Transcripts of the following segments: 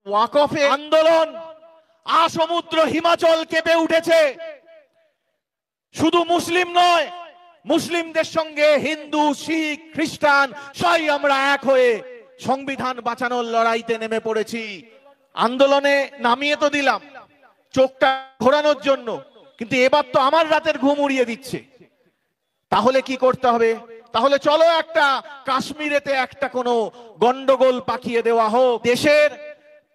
ওয়াকফে আন্দোলন আসমুদ্র হিমাচল কেঁপে উঠেছে। শুধু মুসলিম নয়, মুসলিমদের সঙ্গে হিন্দু, শিখ, খ্রিস্টান সবাই আমরা এক হয়ে সংবিধান বাঁচানোর লড়াইতে নেমে পড়েছি। আন্দোলনে নামিয়ে তো দিলাম চোখটা ঘোরানোর জন্য, কিন্তু এবার তো আমার রাতের ঘুম উড়িয়ে দিচ্ছে। তাহলে কি করতে হবে? তাহলে চলো একটা কাশ্মীরেতে একটা কোনো গন্ডগোল পাকিয়ে দেওয়া হোক। দেশের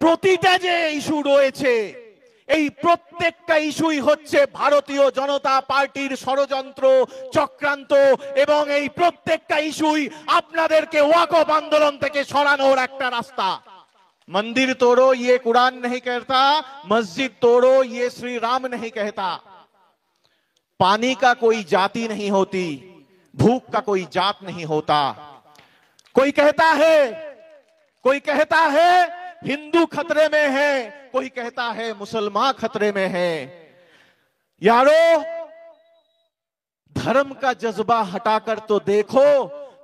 প্রতিটা যে ইস্যু রয়েছে, এই প্রত্যেকটা ইস্যুই হচ্ছে ভারতীয় জনতা পার্টির ষড়যন্ত্র, চক্রান্ত, এবং এই প্রত্যেকটা ইস্যুই আপনাদেরকে ওয়াকফ আন্দোলন থেকে সরানোর একটা রাস্তা। मंदिर तोड़ो ये कुरान नहीं कहता, मस्जिद तोड़ो ये श्री राम नहीं कहता। पानी का कोई जाति नहीं होती, भूख का कोई जात नहीं होता। कोई कहता है हिंदू खतरे में है, कोई कहता है मुसलमान खतरे में है। यारो, धर्म का जज्बा हटाकर तो देखो,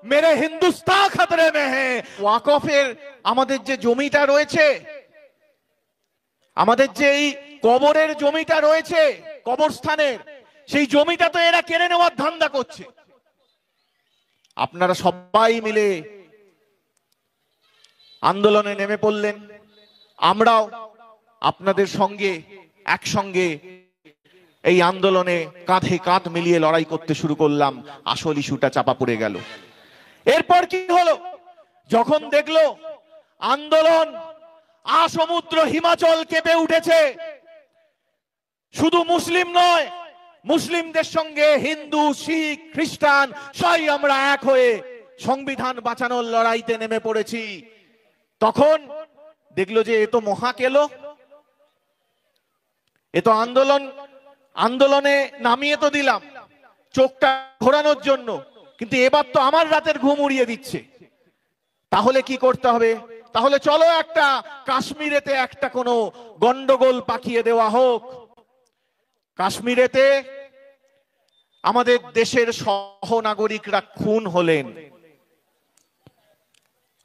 मेरे हिंदुस्तान खतरे में है। ওয়াকফের আমাদের যে জমিটা রয়েছে, আমাদের যে এই কবরের জমিটা রয়েছে, কবরস্থানের সেই জমিটা তো এরা কেড়ে নেওয়ার ধান্দা করছে। আপনারা সবাই মিলে আন্দোলনে নেমে পড়লেন, আমরাও আপনাদের সঙ্গে একসঙ্গে এই আন্দোলনে কাঁধে কাঁধ মিলিয়ে লড়াই করতে শুরু করলাম। আসল ইস্যুটা চাপা পড়ে গেল। এরপর কি হলো? যখন দেখলো আন্দোলন আসমুদ্র হিমাচল কেঁপে উঠেছে, শুধু মুসলিম নয়, মুসলিমদের সঙ্গে হিন্দু, শিখ, খ্রিস্টান সবাই আমরা এক হয়ে সংবিধান বাঁচানোর লড়াইতে নেমে পড়েছি, তখন দেখলো যে এ তো মহা কেলো, এ তো আন্দোলনে নামিয়ে তো দিলাম চোখটা ঘোরানোর জন্য, কিন্তু এবার তো আমার রাতের ঘুম উড়িয়ে দিচ্ছে। তাহলে কি করতে হবে? তাহলে চলো একটা কাশ্মীরেতে একটা কোনো গন্ডগোল পাকিয়ে দেওয়া হোক। কাশ্মীরেতে আমাদের দেশের সহনাগরিকরা খুন হলেন।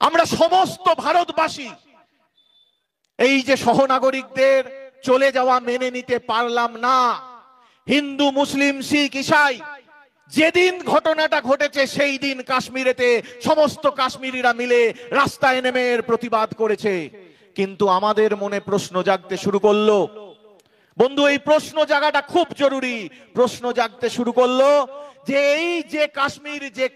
আমরা সমস্ত ভারতবাসী এই যে সহনাগরিকদের চলে যাওয়া মেনে নিতে পারলাম না। হিন্দু, মুসলিম, শিখ, ঈসাই, যেদিন ঘটনাটা ঘটেছে সেই দিন কাশ্মীরেতে সমস্ত কাশ্মীরিরা মিলে রাস্তায় নেমে এর প্রতিবাদ করেছে। কিন্তু আমাদের মনে প্রশ্ন জাগতে শুরু করলো। বন্ধু, এই প্রশ্ন জাগাটা খুব জরুরি। প্রশ্ন জাগতে শুরু করলো যে এই যে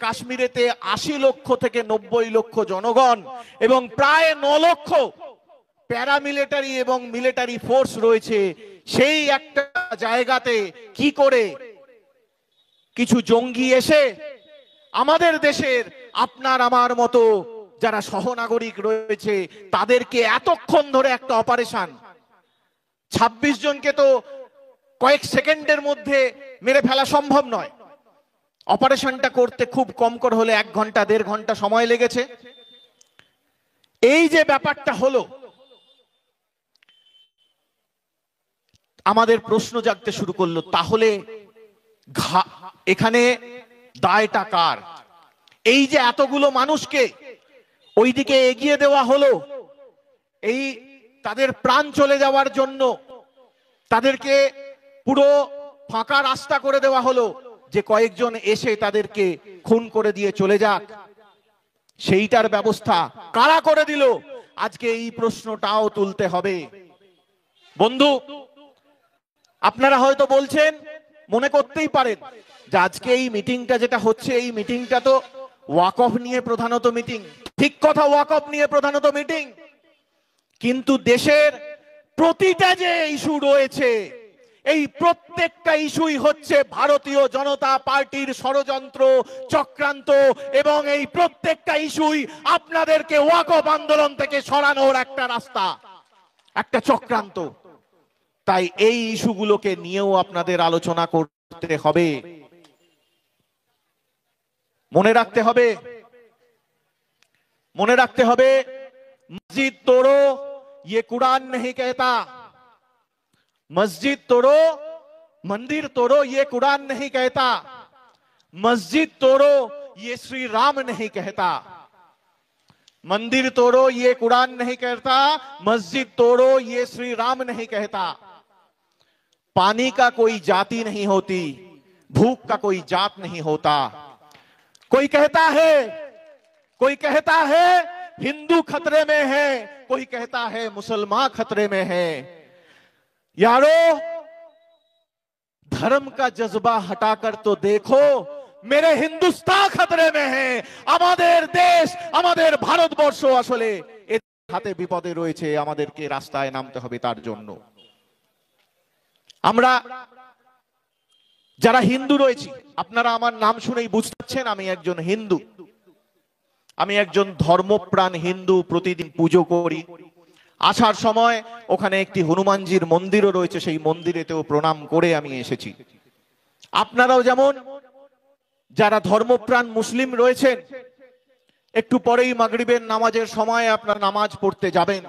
কাশ্মীরেতে ৮০ লক্ষ থেকে ৯০ লক্ষ জনগণ এবং প্রায় ৯ লক্ষ প্যারামিলিটারি এবং মিলিটারি ফোর্স রয়েছে, সেই একটা জায়গাতে কি করে কিছু জঙ্গি এসে আমাদের দেশের আপনার আমার মতো যারা সহনাগরিক রয়েছে তাদেরকে এতক্ষণ ধরে একটা অপারেশন, ২৬ জনকে তো কয়েক সেকেন্ডের মধ্যে মেরে ফেলা সম্ভব নয়। অপারেশনটা করতে খুব কম করে হলে ১ ঘন্টা ১.৫ ঘন্টা সময় লেগেছে। এই যে ব্যাপারটা হলো, আমাদের প্রশ্ন জাগতে শুরু করলো, তাহলে এখানে দায়টা কার? এই যে এতগুলো মানুষকে ওইদিকে এগিয়ে দেওয়া হলো, এই তাদের প্রাণ চলে যাওয়ার জন্য তাদেরকে পুরো ফাঁকা রাস্তা করে দেওয়া হলো যে কয়েকজন এসে তাদেরকে খুন করে দিয়ে চলে যাক, সেইটার ব্যবস্থা কারা করে দিল? আজকে এই প্রশ্নটাও তুলতে হবে। বন্ধু, আপনারা হয়তো বলছেন, মনে করতেই পারেন যে আজকে এই মিটিংটা যেটা হচ্ছে, এই মিটিংটা তো ওয়াকফ নিয়ে প্রধানত মিটিং। ঠিক কথা, ওয়াকফ নিয়ে প্রধানত মিটিং, কিন্তু দেশের প্রতিটা যে ইস্যু রয়েছে, এই প্রত্যেকটা ইস্যুই হচ্ছে ভারতীয় জনতা পার্টির ষড়যন্ত্র, চক্রান্ত, এবং এই প্রত্যেকটা ইস্যুই আপনাদেরকে ওয়াকফ আন্দোলন থেকে সরানোর একটা রাস্তা, একটা চক্রান্ত। তাই এই ইস্যুগুলোকে নিয়েও আপনাদের আলোচনা করতে হবে, মনে রাখতে হবে। মসজিদ তোড়ো ये कुरान नहीं कहता, मस्जिद तोड़ो, मंदिर तोड़ो ये कुरान नहीं कहता, मस्जिद तोड़ो ये श्री राम नहीं कहता। मंदिर तोड़ो ये कुरान नहीं कहता, मस्जिद तोड़ो ये श्री राम नहीं कहता। पानी का कोई जाति नहीं होती, भूख का कोई जात नहीं होता। कोई कहता है हिंदू खतरे में है, कोई कहता है मुसलमान खतरे में है। यारो, धर्म का जज्बा हटाकर तो देखो, मेरे हिंदुस्तान खतरे में है। আমাদের দেশ, আমাদের ভারতবর্ষ আসলে এর হাতে বিপদে রয়েছে। আমাদেরকে রাস্তায় নামতে হবে তার জন্য। আমরা যারা হিন্দু রয়েছি, আপনারা আমার নাম শুনেই বুঝতে পারছেন আমি একজন হিন্দু, আমি একজন ধর্মপ্রাণ হিন্দু। প্রতিদিন পুজো করি। আসার সময় ওখানে একটি হনুমানজির মন্দিরও রয়েছে, সেই মন্দিরেতেও প্রণাম করে আমি এসেছি। আপনারাও যেমন যারা ধর্মপ্রাণ মুসলিম রয়েছেন, একটু পরেই মাগরিবের নামাজের সময় আপনারা নামাজ পড়তে যাবেন।